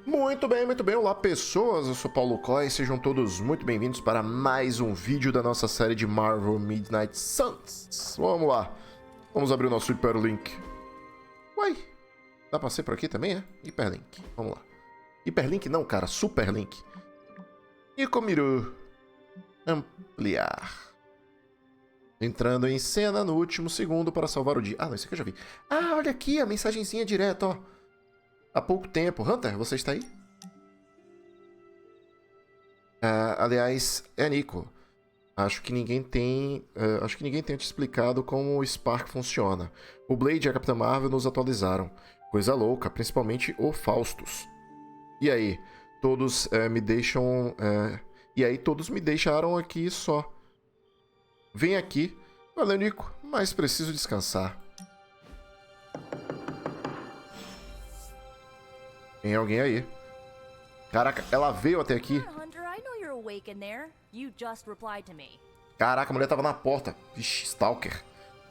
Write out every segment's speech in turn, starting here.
Muito bem. Olá, pessoas. Eu sou Paulo Coy. Sejam todos muito bem-vindos para mais um vídeo da nossa série de Marvel Midnight Suns. Vamos lá. Vamos abrir o nosso Hyperlink. Uai, dá pra ser por aqui também, é? Hyperlink. Vamos lá. Hyperlink não, cara. Superlink. Ikomiru. Ampliar. Entrando em cena no último segundo para salvar o dia. Ah, não, isso aqui eu já vi. Ah, olha aqui a mensagenzinha direta, ó. Há pouco tempo. Hunter, você está aí? Aliás, é Nico. Acho que ninguém tem te explicado como o Spark funciona. O Blade e a Capitã Marvel nos atualizaram. Coisa louca, principalmente o Faustus. E aí, todos me deixam... todos me deixaram aqui só. Vem aqui. Valeu, Nico, mas preciso descansar. Tem alguém aí. Caraca, ela veio até aqui. Caraca, a mulher tava na porta. Vixe, Stalker.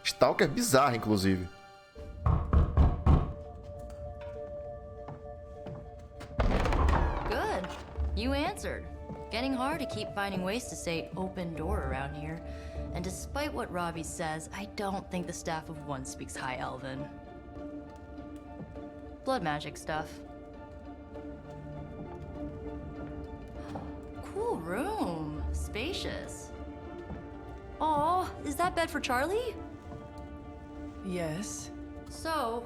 Stalker bizarro, inclusive. Good. You answered. Getting hard to keep finding ways to say open door around here. And despite what Robbie says, I don't think the staff of One speaks High Elven. Blood magic stuff. Cool room. Spacious. Aw, is that bed for Charlie? Yes. So,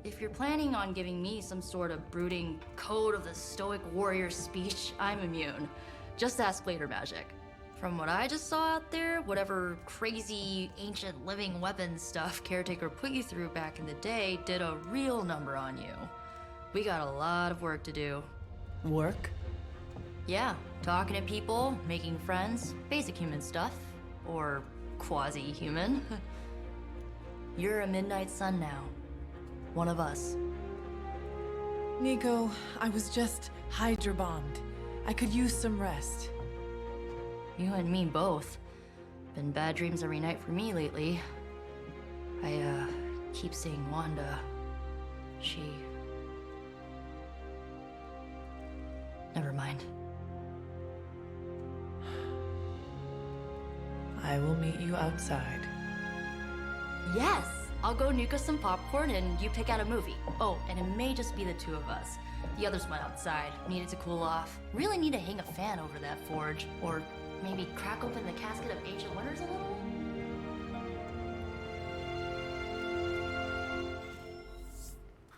if you're planning on giving me some sort of brooding code of the stoic warrior speech, I'm immune. Just ask later, Magic. From what I just saw out there, whatever crazy ancient living weapons stuff Caretaker put you through back in the day did a real number on you. We got a lot of work to do. Work? Yeah, talking to people, making friends, basic human stuff. Or quasi-human. You're a Midnight Sun now. One of us. Nico, I was just Hydra bombed. I could use some rest. You and me both. Been bad dreams every night for me lately. I, keep seeing Wanda. She... Never mind. I will meet you outside. Yes! I'll go nuke us some popcorn and you pick out a movie. Oh, and it may just be the two of us. The others went outside, needed to cool off. Really need to hang a fan over that forge. Or maybe crack open the casket of ancient wonders a little?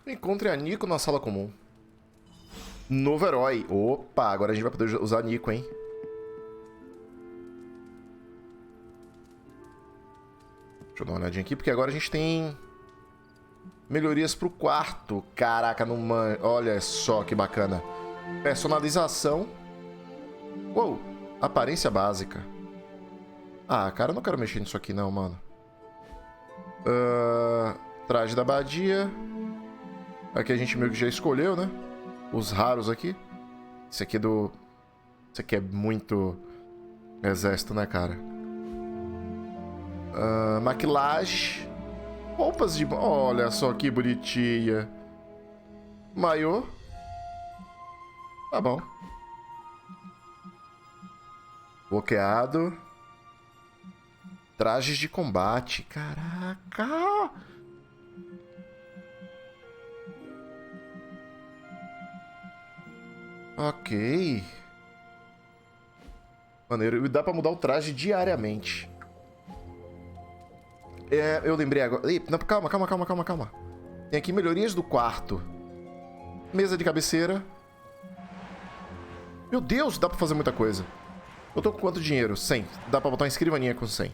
Encontre a Nico na sala comum. Novo herói. Opa, agora a gente vai poder usar a Nico, hein? Deixa eu dar uma olhadinha aqui, porque agora a gente tem melhorias pro quarto. Caraca, olha só que bacana. Personalização. Uou, aparência básica. Ah, cara, eu não quero mexer nisso aqui não, mano. Traje da abadia. Aqui a gente meio que já escolheu, né? Os raros aqui. Esse aqui é muito exército, né, cara? Maquilagem. Roupas de... Olha só que bonitinha. Maiô. Tá bom. Bloqueado. Trajes de combate. Caraca. Ok. Maneiro. E dá pra mudar o traje diariamente. Eu lembrei agora... Não, calma. Tem aqui melhorias do quarto. Mesa de cabeceira. Meu Deus, dá pra fazer muita coisa. Eu tô com quanto dinheiro? 100. Dá pra botar uma escrivaninha com 100.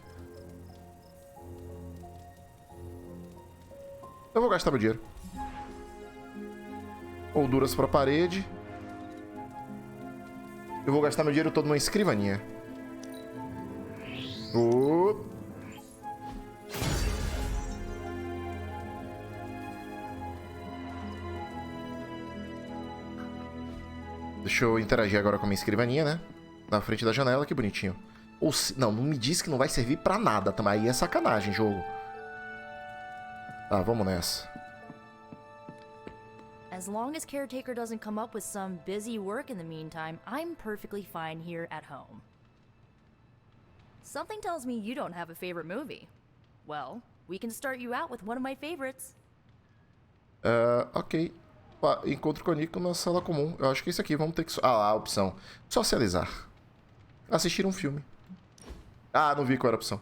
Eu vou gastar meu dinheiro. Molduras pra parede. Eu vou gastar meu dinheiro todo numa escrivaninha. Deixa eu interagir agora com a minha escrivaninha, né? Na frente da janela, que bonitinho. Não me diz que não vai servir pra nada também. Aí é sacanagem, jogo. Tá, vamos nessa. As as long as Caretaker doesn't come up with some busy work in the meantime, I'm perfectly fine here at home. Something tells me you don't have a favorite movie. Well, we can start you out with one of my favorites. Ok. Encontro com o Nico na sala comum. Eu acho que é isso aqui. Vamos ter que... a opção. Socializar. Assistir um filme. Ah, não vi qual era a opção.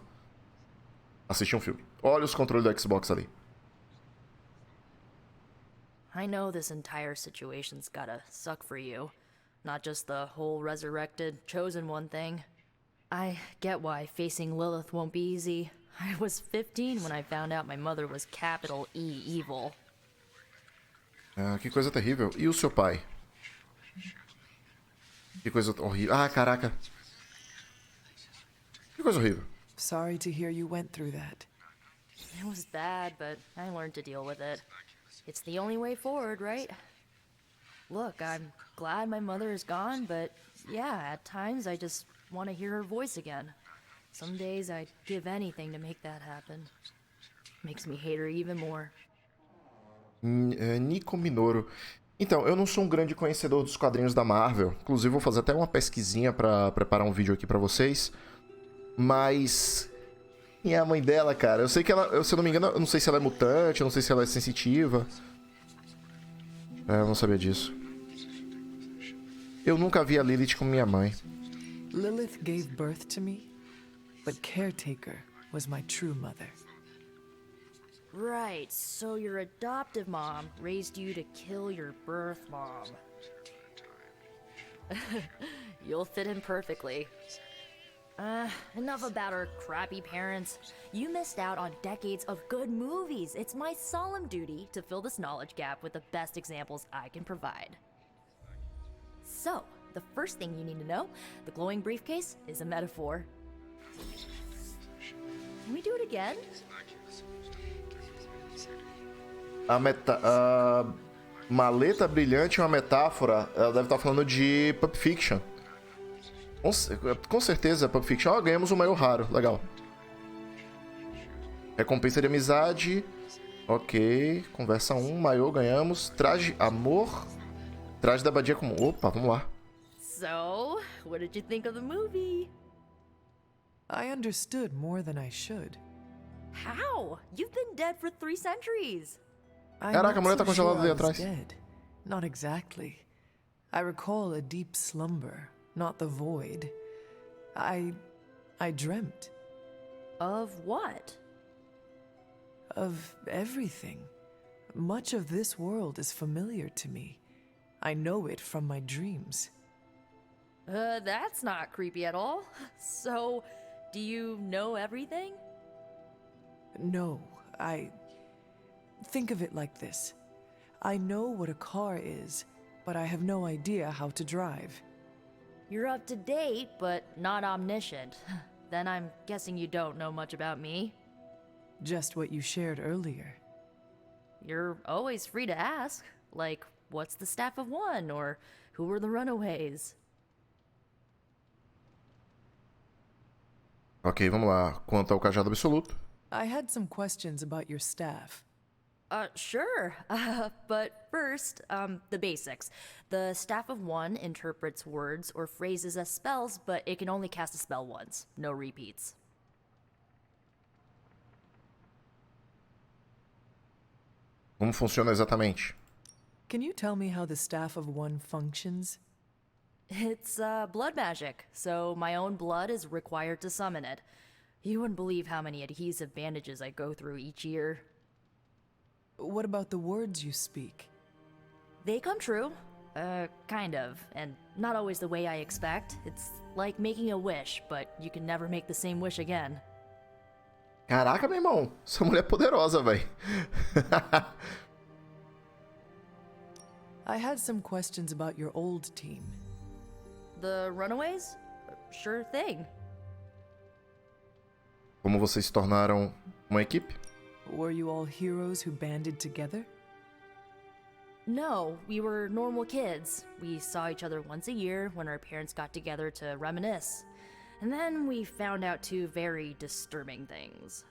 Assistir um filme. Olha os controles do Xbox ali. I know this entire situation's gotta suck for you. Not just the whole resurrected, chosen one thing. I get why facing Lilith won't be easy. I was 15 when I found out my mother was capital E evil. Que coisa terrível. E o seu pai? Que coisa horrível. Ah, caraca. Que coisa horrível. Sorry to hear you went through that. It was bad, but I learned to deal with it. It's the only way forward, right? Look, I'm glad my mother is gone, but yeah, at times I just want to hear her voice again. Some days I'd give anything to make that happen. Makes me hate her even more. Nico Minoru. Então, eu não sou um grande conhecedor dos quadrinhos da Marvel. Inclusive, vou fazer até uma pesquisinha pra preparar um vídeo aqui pra vocês. Mas... quem é a mãe dela, cara? Eu sei que ela... se eu não me engano, eu não sei se ela é mutante, eu não sei se ela é sensitiva. Eu não sabia disso. Eu nunca vi a Lilith como minha mãe. Lilith gave birth to me, but Caretaker was my true mother. Right, so your adoptive mom raised you to kill your birth mom. You'll fit in perfectly. Enough about our crappy parents. You missed out on decades of good movies. It's my solemn duty to fill this knowledge gap with the best examples I can provide. So, the first thing you need to know, the glowing briefcase is a metaphor. Can we do it again? A maleta brilhante é uma metáfora. Ela deve estar falando de Pulp Fiction. Com certeza, Pulp Fiction. Ó, ganhamos um maior raro. Legal. Recompensa de amizade. Ok. Conversa 1. Maior, ganhamos. Traje amor. Traje da abadia comum. Opa, vamos lá. So, what did you think of the movie? I understood more than I should. How? You've been dead for 3 centuries. Caraca, a mulher tá congelada ali atrás. Dead. Not exactly. I recall a deep slumber, not the void. I dreamt. Of what? Of everything. Much of this world is familiar to me. I know it from my dreams. That's not creepy at all. So, do you know everything? No, think of it like this. I know what a car is, but I have no idea how to drive. You're up to date, but not omniscient. Then I'm guessing you don't know much about me. Just what you shared earlier. You're always free to ask. Like, what's the Staff of One? Or who were the Runaways? Ok, vamos lá. Quanto ao cajado absoluto. I had some questions about your staff. Sure. But first, the basics. The Staff of One interprets words or phrases as spells, but it can only cast a spell once. No repeats. Como funciona exatamente? Can you tell me how the Staff of One functions? It's, blood magic, so my own blood is required to summon it. You wouldn't believe how many adhesive bandages I go through each year. What about the words you speak? They come true. Kind of. And not always the way I expect. It's like making a wish, but you can never make the same wish again. Caraca, meu irmão. Essa mulher é poderosa, véi. I had some questions about your old team. The Runaways? Sure thing. Como vocês se tornaram uma equipe? Were you all heroes who banded together? No, we were normal kids. We saw each other once a year when our parents got together to reminisce. And then we found out 2 very disturbing things.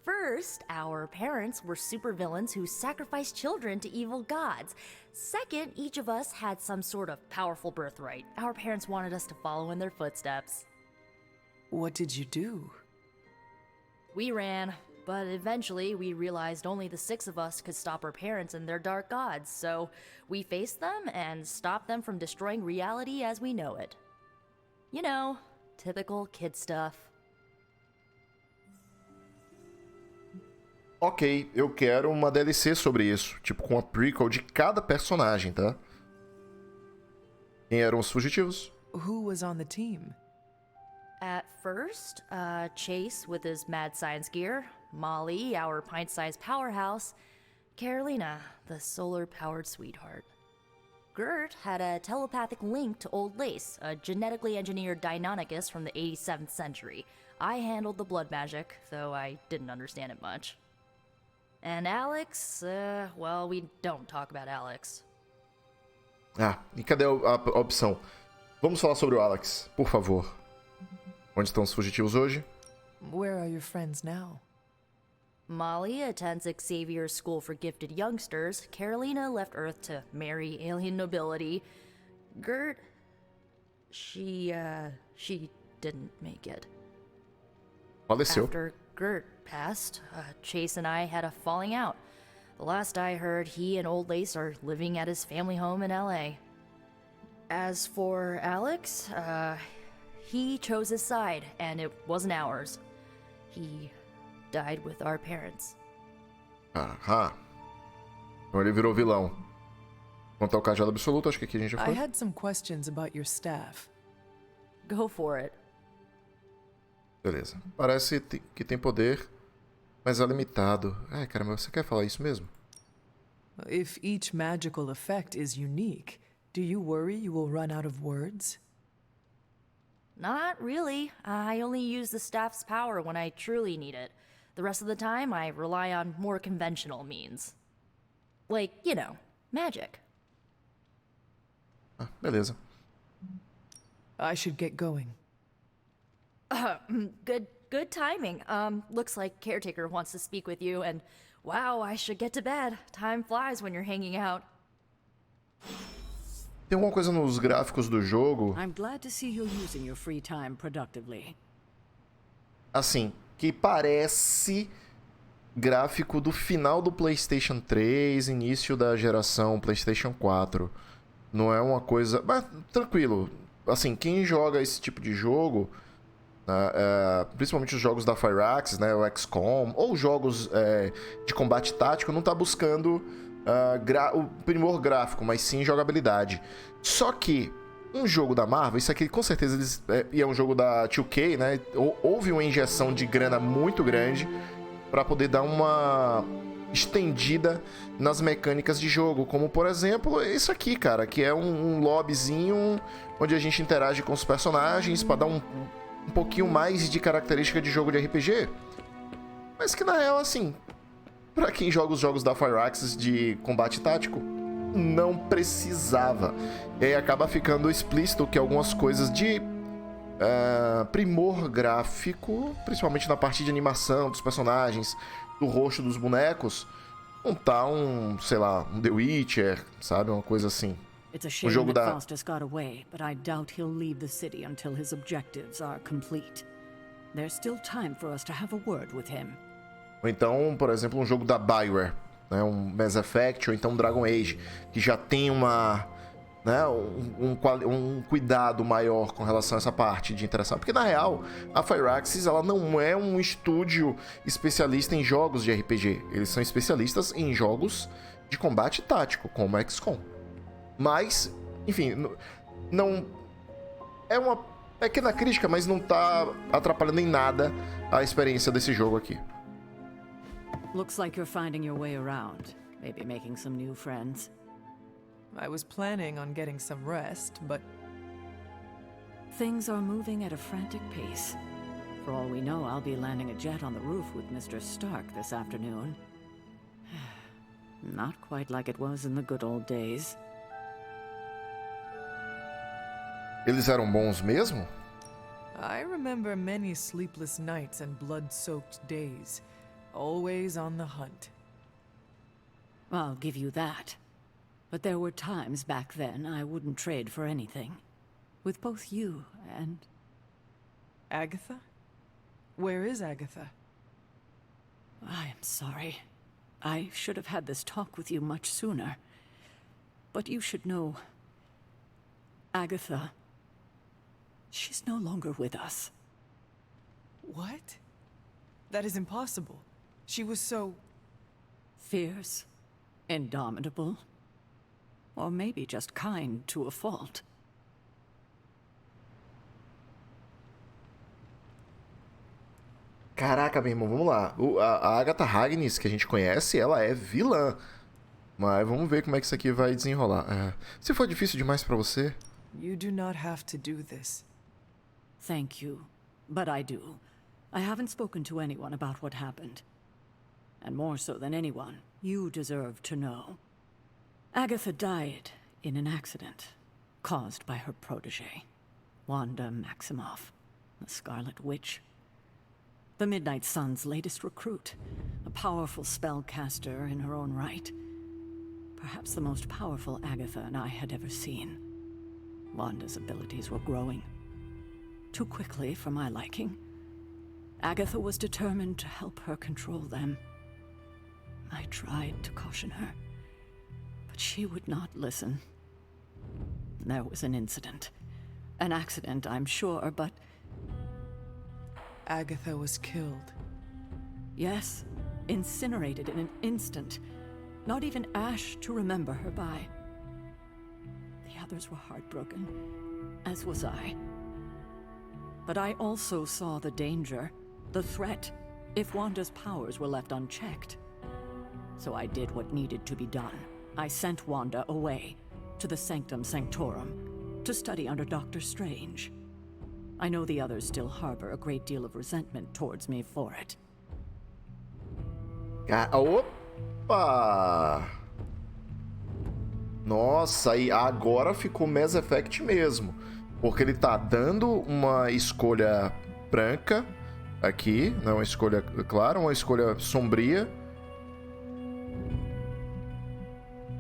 First, our parents were supervillains who sacrificed children to evil gods. Second, each of us had some sort of powerful birthright. Our parents wanted us to follow in their footsteps. What did you do? We ran, but eventually we realized only the 6 of us could stop our parents and their dark gods, so we faced them and stopped them from destroying reality as we know it. You know, typical kid stuff. Ok, eu quero uma DLC sobre isso, tipo com a prequel de cada personagem, tá? Quem eram os fugitivos? Who was on the team? At first, Chase with his mad science gear, Molly, our pint-sized powerhouse, Carolina, the solar-powered sweetheart. Gert had a telepathic link to Old Lace, a genetically engineered Deinonychus from the 87th century. I handled the blood magic, though I didn't understand it much. And Alex, well, we don't talk about Alex. Ah, e cadê a opção? Vamos falar sobre o Alex, por favor. Onde estão os fugitivos hoje? Where are your friends now? Molly attends Xavier's School for Gifted Youngsters. Carolina left Earth to marry alien nobility. Gert, she didn't make it. Faleceu. After Gert passed, Chase and I had a falling out. The last I heard, he and Old Lace are living at his family home in LA. As for Alex, he chose his side, and it wasn't ours. He died with our parents. Aham. Então ele virou vilão. Quanto ao cajado absoluto, acho que aqui a gente já I foi. had some questions about your staff. Go for it. Beleza. Parece que tem poder, mas é limitado. Ai, caramba, você quer falar isso mesmo? If each magical effect is unique, do you worry you will run out of words? Not really. I only use the staff's power when I truly need it. The rest of the time, I rely on more conventional means. Like, you know, magic. Ah, beleza. I should get going. Good timing. Looks like Caretaker wants to speak with you, and wow, I should get to bed. Time flies when you're hanging out. Tem alguma coisa nos gráficos do jogo, I'm glad to see you're using your free time productively. assim, que parece gráfico do final do PlayStation 3, início da geração PlayStation 4. Não é uma coisa... Mas, tranquilo. Assim, quem joga esse tipo de jogo, né, principalmente os jogos da Firaxis, né, o XCOM, ou jogos de combate tático, não tá buscando o primor gráfico, mas sim jogabilidade. Só que um jogo da Marvel, isso aqui com certeza e é um jogo da 2K, né? Houve uma injeção de grana muito grande para poder dar uma estendida nas mecânicas de jogo, como por exemplo isso aqui, cara, que é um lobbyzinho onde a gente interage com os personagens para dar um pouquinho mais de característica de jogo de RPG, mas que na real, assim, para quem joga os jogos da Firaxis de combate tático, não precisava. E aí acaba ficando explícito que algumas coisas de primor gráfico, principalmente na parte de animação dos personagens, do rosto dos bonecos, não tá sei lá, um The Witcher, sabe? Uma coisa assim. It's a shame jogo that da- Faustus got away, but I doubt he'll leave the city until his objectives are complete. There's still time for us to have a word with him. Ou então, por exemplo, um jogo da BioWare, né? Um Mass Effect ou então um Dragon Age, que já tem um cuidado maior com relação a essa parte de interação. Porque, na real, a Firaxis ela não é um estúdio especialista em jogos de RPG. Eles são especialistas em jogos de combate tático, como a XCOM. Mas, enfim, não... É uma pequena crítica, mas não tá atrapalhando em nada a experiência desse jogo aqui. Looks like you're finding your way around. Maybe making some new friends. I was planning on getting some rest, but Things are moving at a frantic pace. For all we know, I'll be landing a jet on the roof with Mr. Stark this afternoon. Not quite like it was in the good old days. Eles eram bons mesmo? I remember many sleepless nights and blood-soaked days, always on the hunt. I'll give you that. But there were times back then I wouldn't trade for anything. With both you and... Agatha? Where is Agatha? I am sorry. I should have had this talk with you much sooner. But you should know... Agatha... She's no longer with us. What? That is impossible. She was so... Fierce, indomitable, or maybe just kind to a fault. Caraca, meu irmão, vamos lá. A Agatha Harkness, que a gente conhece, ela é vilã. Mas vamos ver como é que isso aqui vai desenrolar. Se for difícil demais pra você... You do not have to do this. Thank you, but I do. I haven't spoken to anyone about what happened. And more so than anyone, you deserve to know. Agatha died in an accident caused by her protege, Wanda Maximoff, the Scarlet Witch. The Midnight Sun's latest recruit, a powerful spellcaster in her own right. Perhaps the most powerful Agatha and I had ever seen. Wanda's abilities were growing. Too quickly for my liking. Agatha was determined to help her control them. I tried to caution her, but she would not listen. There was an incident. An accident, I'm sure, but... Agatha was killed. Yes, incinerated in an instant. Not even ash to remember her by. The others were heartbroken, as was I. But I also saw the danger, the threat, if Wanda's powers were left unchecked. So I did what needed to be done. I sent Wanda away, to the Sanctum Sanctorum, to study under Doctor Strange. I know the others still harbor a great deal of resentment towards me for it. Opa! Nossa, e agora ficou Mass Effect mesmo. Porque ele tá dando uma escolha branca aqui, não uma escolha clara, uma escolha sombria.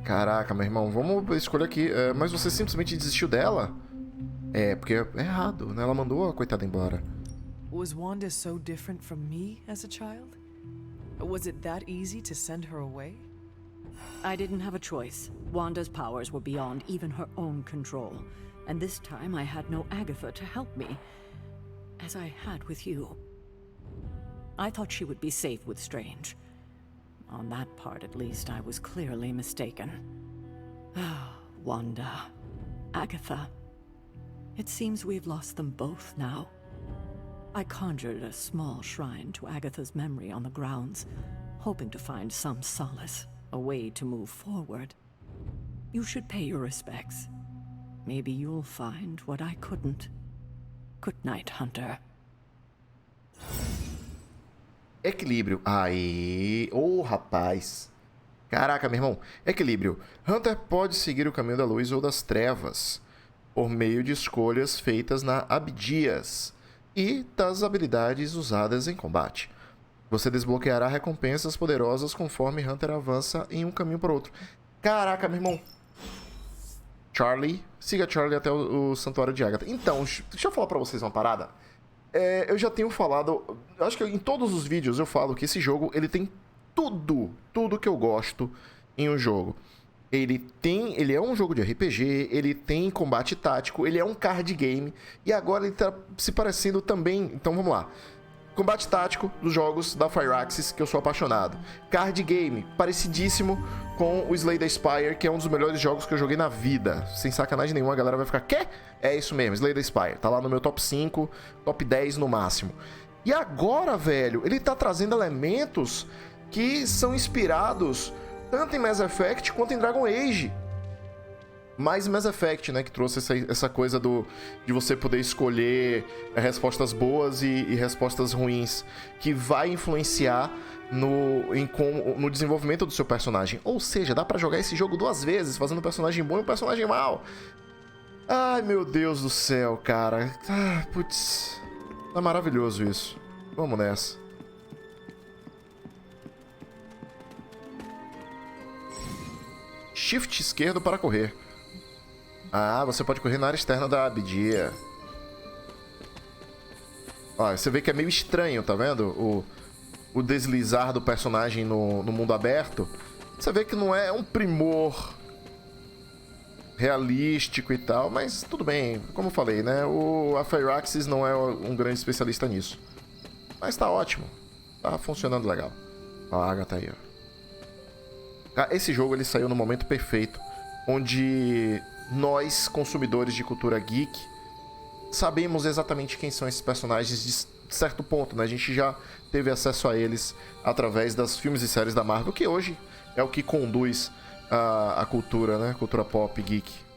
Caraca, meu irmão, vamos escolher aqui. Mas você simplesmente desistiu dela? Porque é errado, né? Ela mandou a coitada embora. Was Wanda so different from me as a child? Was it that easy to send her away? I didn't have a choice. Wanda's powers were beyond even her own control. And this time I had no Agatha to help me, as I had with you. I thought she would be safe with Strange. On that part, at least, I was clearly mistaken. Wanda. Agatha. It seems we've lost them both now. I conjured a small shrine to Agatha's memory on the grounds, hoping to find some solace, a way to move forward. You should pay your respects. Maybe you'll find what I couldn't. Good night, Hunter. Equilíbrio. Aí. Ô, rapaz. Caraca, meu irmão. Equilíbrio. Hunter pode seguir o caminho da luz ou das trevas, por meio de escolhas feitas na Abdias e das habilidades usadas em combate. Você desbloqueará recompensas poderosas conforme Hunter avança em um caminho para outro. Caraca, meu irmão. Charlie. Siga Charlie até o Santuário de Agatha. Então, deixa eu falar pra vocês uma parada. Eu já tenho falado... Acho que em todos os vídeos eu falo que esse jogo, ele tem tudo que eu gosto em um jogo. Ele é um jogo de RPG, ele tem combate tático, ele é um card game. E agora ele tá se parecendo também... Então, vamos lá. Combate tático dos jogos da Firaxis, que eu sou apaixonado. Card game, parecidíssimo com o Slay the Spire, que é um dos melhores jogos que eu joguei na vida. Sem sacanagem nenhuma, a galera vai ficar, quê? É isso mesmo, Slay the Spire. Tá lá no meu top 5, top 10 no máximo. E agora, velho, ele tá trazendo elementos que são inspirados tanto em Mass Effect quanto em Dragon Age. Mais Mass Effect, né, que trouxe essa coisa de você poder escolher respostas boas e respostas ruins, que vai influenciar no desenvolvimento do seu personagem. Ou seja, dá pra jogar esse jogo 2 vezes, fazendo um personagem bom e um personagem mau. Ai, meu Deus do céu, cara. Putz. Tá maravilhoso isso. Vamos nessa. Shift esquerdo para correr. Ah, você pode correr na área externa da Abdia. Ó, você vê que é meio estranho, tá vendo? O deslizar do personagem no mundo aberto. Você vê que não é um primor realístico e tal, mas tudo bem. Como eu falei, né? A Firaxis não é um grande especialista nisso. Mas tá ótimo. Tá funcionando legal. Ó, a Agatha aí, ó. Esse jogo ele saiu no momento perfeito, onde nós, consumidores de cultura geek, sabemos exatamente quem são esses personagens de certo ponto, né? A gente já teve acesso a eles através das filmes e séries da Marvel, que hoje é o que conduz a cultura, né? Cultura pop, geek.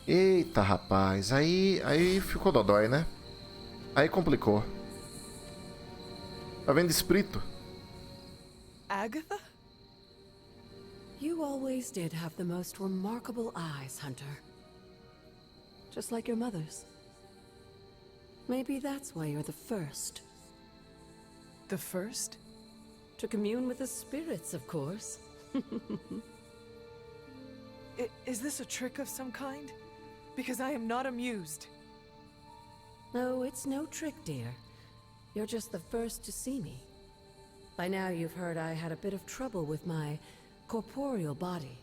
Eita, rapaz, aí ficou dodói, né? Aí complicou. Tá vendo espírito? Agatha? You always did have the most remarkable eyes, Hunter. Just like your mother's. Maybe that's why you're the first. The first? To commune with the spirits, of course. Is this a trick of some kind? Because I am not amused. No, it's no trick, dear. You're just the first to see me. By now you've heard I had a bit of trouble with my corporeal body.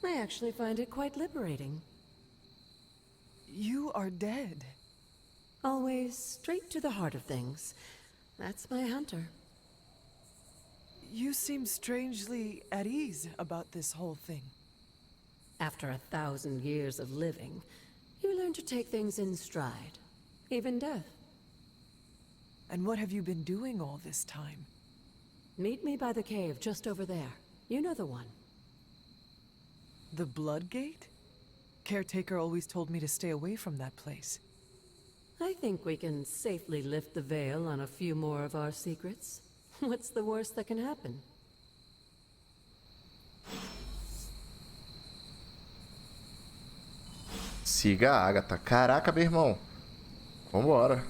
I actually find it quite liberating. You are dead. Always straight to the heart of things. That's my Hunter. You seem strangely at ease about this whole thing. After 1,000 years of living, you learn to take things in stride. Even death. And what have you been doing all this time? Meet me by the cave just over there. You know the one. The Blood Gate? Caretaker always told me to stay away from that place. I think we can safely lift the veil on a few more of our secrets. What's the worst that can happen? Siga a Agatha. Caraca, meu irmão. Vambora.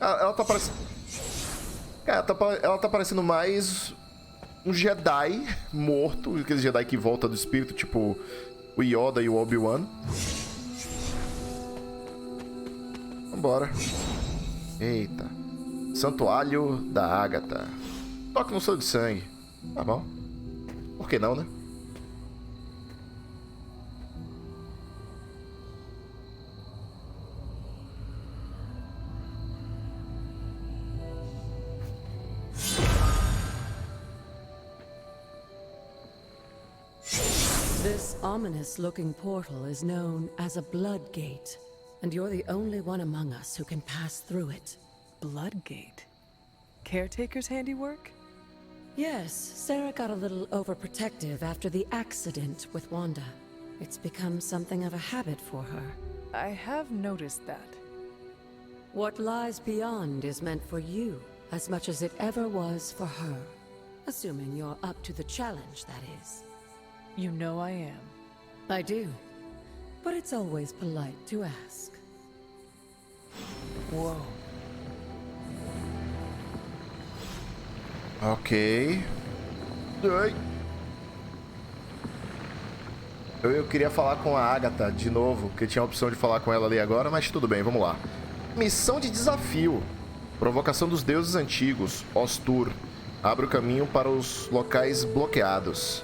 Ela tá parecendo... Cara, ela tá parecendo mais um Jedi morto. Aquele Jedi que volta do espírito, tipo o Yoda e o Obi-Wan. Vambora. Eita. Santuário da Agatha. Toque no selo de sangue. Tá bom. Por que não, né? This ominous-looking portal is known as a Blood Gate, and you're the only one among us who can pass through it. Blood Gate? Caretaker's handiwork? Yes, Sarah got a little overprotective after the accident with Wanda. It's become something of a habit for her. I have noticed that. What lies beyond is meant for you, as much as it ever was for her. Assuming you're up to the challenge, that is. You know I am. I do. But it's always polite to ask. Whoa. Ok. Oi. Eu queria falar com a Agatha de novo, que tinha a opção de falar com ela ali agora, mas tudo bem, vamos lá. Missão de desafio. Provocação dos deuses antigos, Ostur. Abre o caminho para os locais bloqueados.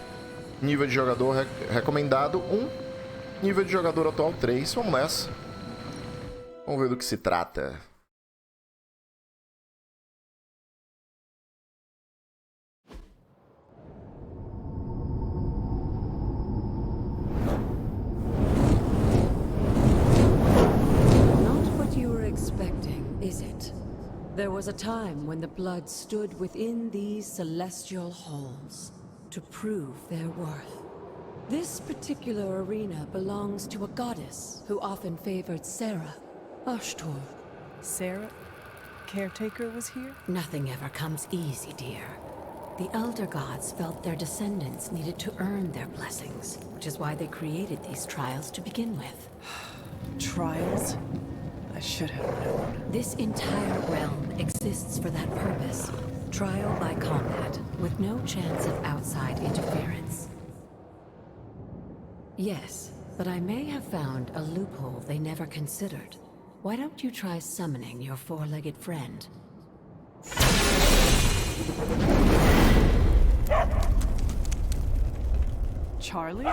Nível de jogador recomendado 1. Nível de jogador atual 3. Vamos nessa. Vamos ver do que se trata. Not what you were expecting, is it? There was a time when the blood stood within these celestial halls to prove their worth. This particular arena belongs to a goddess who often favored Sarah, Ashtor. Sarah, caretaker, was here? Nothing ever comes easy, dear. The Elder Gods felt their descendants needed to earn their blessings, which is why they created these trials to begin with. Trials? I should have known. This entire realm exists for that purpose. Trial by combat, with no chance of outside interference. Yes, but I may have found a loophole they never considered. Why don't you try summoning your four-legged friend? Charlie?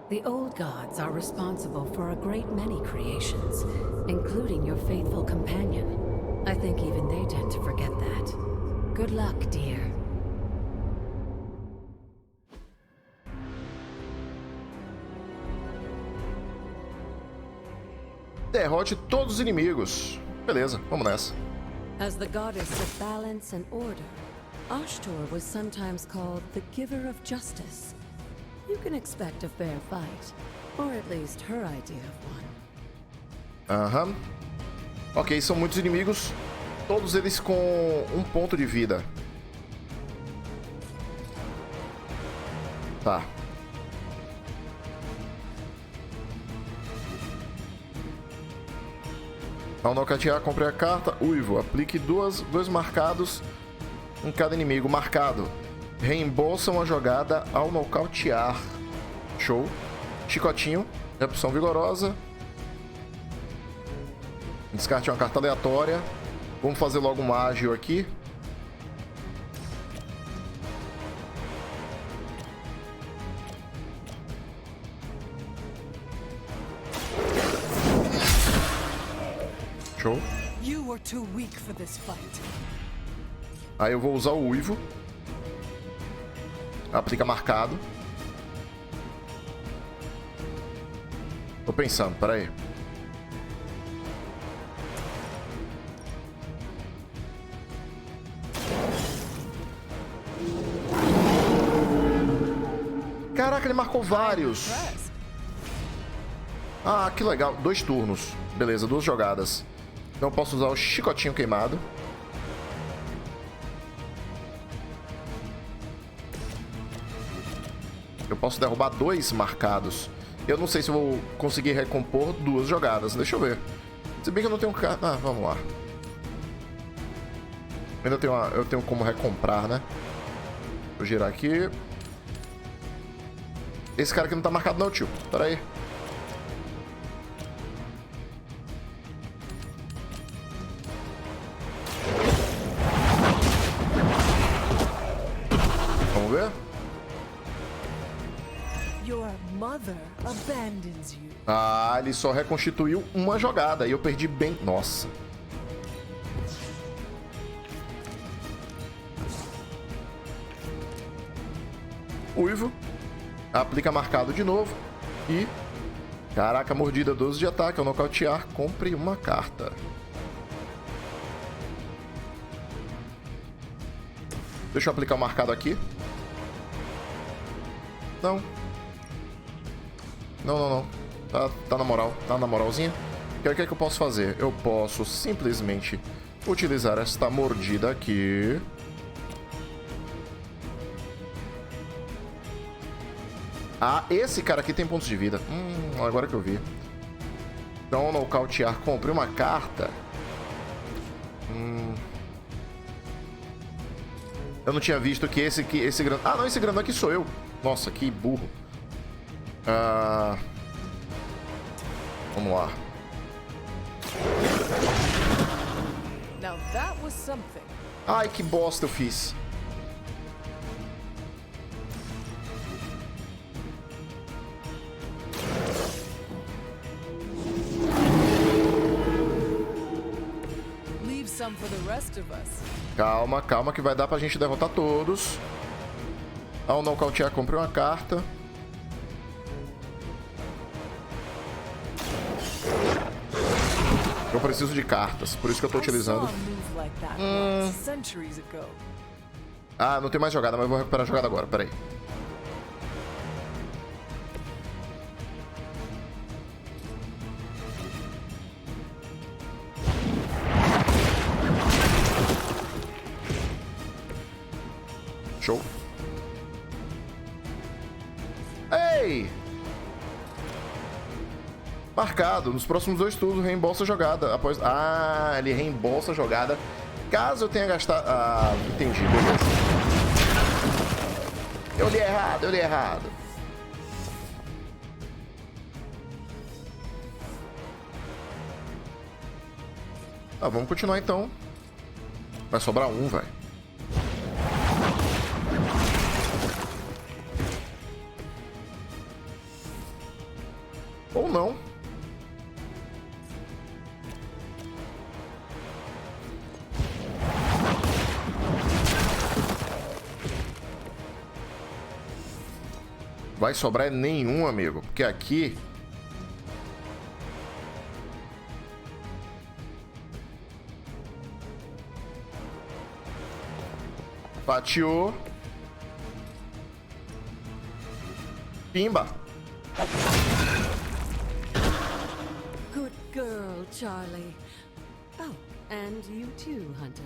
The old gods are responsible for a great many creations, including your faithful companion. I think even they tend to forget that. Good luck, dear. Derrote todos os inimigos. Beleza, vamos nessa. As the goddess of balance and order, Ashtor was sometimes called the giver of justice. You can expect a fair fight, or at least her idea of one. Aham. Ok, são muitos inimigos. Todos eles com um ponto de vida. Tá. Ao nocautear, compre a carta. Uivo, aplique dois marcados em cada inimigo. Marcado. Reembolsa uma jogada ao nocautear. Show. Chicotinho. Repulsão vigorosa. Descarte uma carta aleatória. Vamos fazer logo um ágil aqui. Show. You were too weak for this fight. Aí eu vou usar o uivo. Aplica marcado. Tô pensando, peraí. Caraca, ele marcou vários. Ah, que legal. 2 turnos. Beleza, 2 jogadas. Então eu posso usar o chicotinho queimado. Eu posso derrubar 2 marcados. Eu não sei se eu vou conseguir recompor 2 jogadas. Deixa eu ver. Se bem que eu não tenho... Ah, vamos lá. Ainda tenho eu tenho como recomprar, né? Vou girar aqui. Esse cara aqui não tá marcado não, tio. Pera aí. Vamos ver? Your mother abandons you. Ah, ele só reconstituiu uma jogada. E eu perdi bem... Nossa. Uivo. Aplica marcado de novo. E... Caraca, mordida 12 de ataque. Ao nocautear, compre uma carta. Deixa eu aplicar o marcado aqui. Não. Não. Tá na moral. Tá na moralzinha. E aí, o que é que eu posso fazer? Eu posso simplesmente utilizar esta mordida aqui. Ah, esse cara aqui tem pontos de vida. Agora que eu vi. Então, nocautear, compre uma carta. Eu não tinha visto que esse grandão... Ah, não, esse grandão aqui sou eu. Nossa, que burro. Vamos lá. Now that was something. Ai, que bosta eu fiz. Leave some for the rest of us. Calma, calma, que vai dar pra gente derrotar todos. Ao nocautear, compre uma carta. Eu preciso de cartas, por isso que eu tô utilizando. Ah, não tem mais jogada, mas eu vou recuperar a jogada agora, peraí. Show. Ei! Marcado. Nos próximos 2 turnos, reembolsa a jogada. Após... Ah, ele reembolsa a jogada. Caso eu tenha gastado... Ah, entendi. Beleza. Eu li errado, eu li errado. Tá, vamos continuar então. Vai sobrar um, vai. Ou não. Vai sobrar nenhum, amigo. Porque aqui... Fatiou. Pimba. Good girl, Charlie. Oh, and you too, Hunter.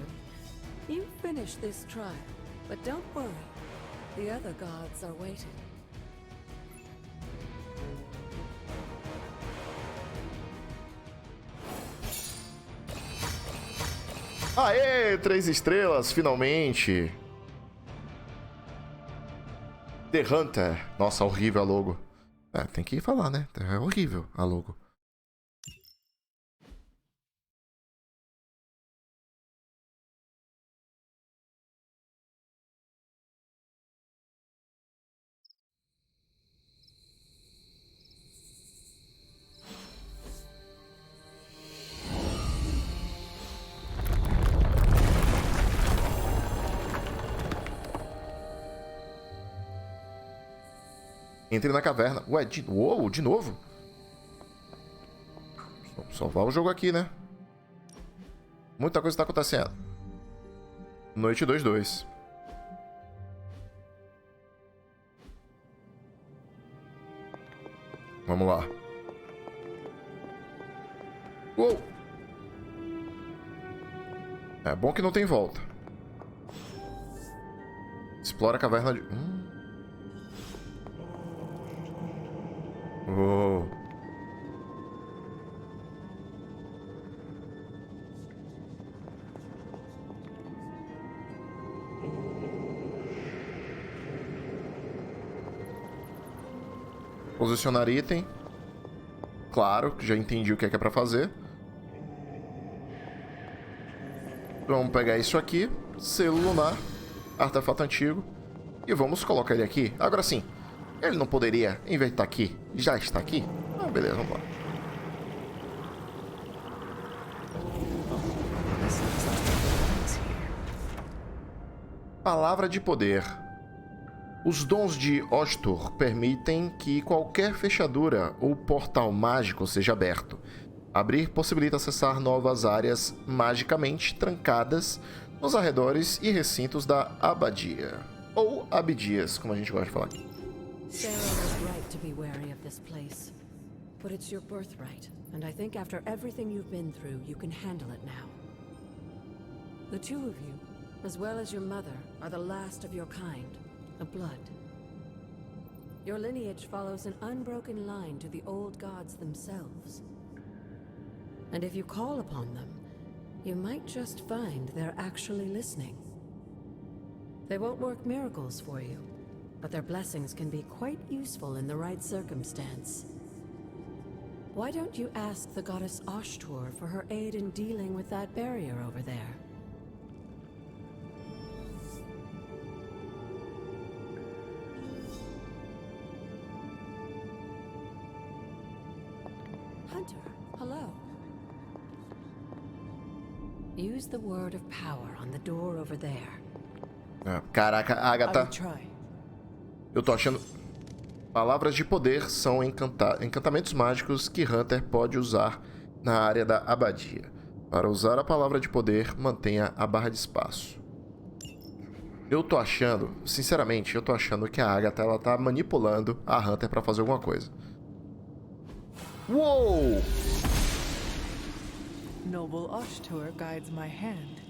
You finished this trial, but don't worry. The other gods are waiting. Aê, 3 estrelas, finalmente. The Hunter. Nossa, horrível a logo. É, tem que falar, né? É horrível a logo. Entre na caverna. Ué, uou, de novo? Salvar o jogo aqui, né? Muita coisa tá acontecendo. Noite 2-2. Vamos lá. Uou! É bom que não tem volta. Explora a caverna de... Oh. Posicionar item. Claro, já entendi o que é pra fazer. Vamos pegar isso aqui. Selo lunar. Artefato antigo. E vamos colocar ele aqui. Agora sim. Ele não poderia, em vez de estar aqui, já está aqui? Ah, beleza, vamos lá. Palavra de poder. Os dons de Ostur permitem que qualquer fechadura ou portal mágico seja aberto. Abrir possibilita acessar novas áreas magicamente trancadas nos arredores e recintos da abadia. Ou abdias, como a gente gosta de falar aqui. Sarah was right to be wary of this place. But it's your birthright, and I think after everything you've been through, you can handle it now. The two of you, as well as your mother, are the last of your kind, a blood. Your lineage follows an unbroken line to the old gods themselves. And if you call upon them, you might just find they're actually listening. They won't work miracles for you, but their blessings can be quite useful in the right circumstance. Why don't you ask the goddess Ashtur for her aid in dealing with that barrier over there? Hunter, hello. Use the word of power on the door over there. Caraca, Agatha. I will try. Eu tô achando... Palavras de poder são encantamentos mágicos que Hunter pode usar na área da abadia. Para usar a palavra de poder, mantenha a barra de espaço. Eu tô achando, sinceramente, eu tô achando que a Agatha, ela tá manipulando a Hunter pra fazer alguma coisa. Uou! Noble Ashtur guides my hand.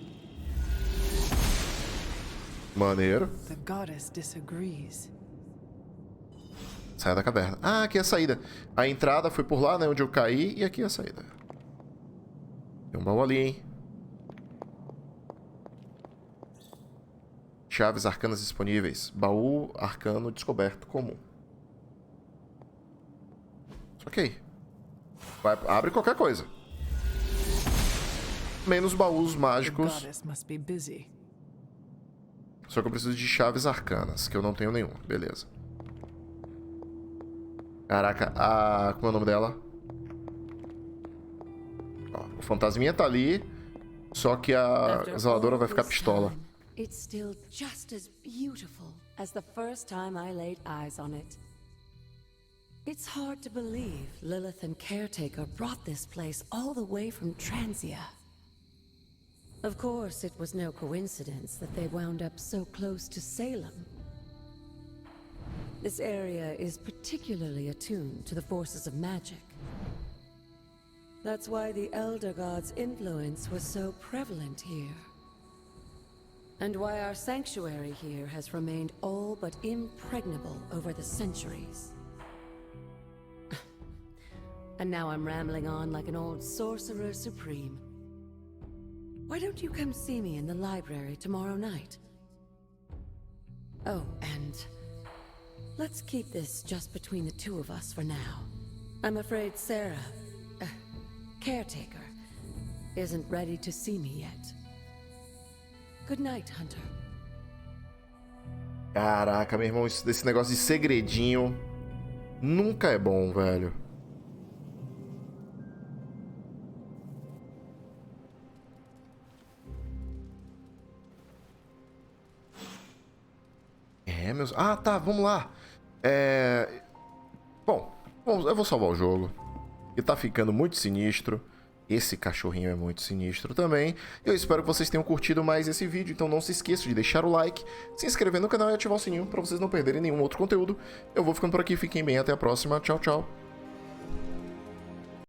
Maneiro. The goddess disagrees. Saia da caverna. Ah, aqui é a saída. A entrada foi por lá, né, onde eu caí, e aqui é a saída. Tem um baú ali, hein? Chaves arcanas disponíveis. Baú arcano descoberto comum. Ok. Abre qualquer coisa. Menos baús The mágicos. goddess must be busy. Só que eu preciso de chaves arcanas, que eu não tenho nenhuma. Beleza. Caraca, como é o nome dela? Ó, o fantasminha tá ali, só que a zeladora vai ficar pistola. It's still just as beautiful as the first time I laid eyes on it. It's hard to believe Lilith and Caretaker brought this place all the way from Transia. Of course, it was no coincidence that they wound up so close to Salem. This area is particularly attuned to the forces of magic. That's why the Elder God's influence was so prevalent here. And why our sanctuary here has remained all but impregnable over the centuries. And now I'm rambling on like an old sorcerer supreme. Why don't you come see me in the library tomorrow night? Oh, and let's keep this just between the two of us for now. I'm afraid Sarah, Caretaker, isn't ready to see me yet. Good night, Hunter. Caraca, meu irmão, esse negócio de segredinho nunca é bom, velho. Meus... Ah, tá, vamos lá. Bom, eu vou salvar o jogo. E tá ficando muito sinistro. Esse cachorrinho é muito sinistro também. Eu espero que vocês tenham curtido mais esse vídeo. Então não se esqueça de deixar o like, se inscrever no canal e ativar o sininho para vocês não perderem nenhum outro conteúdo. Eu vou ficando por aqui. Fiquem bem. Até a próxima. Tchau, tchau.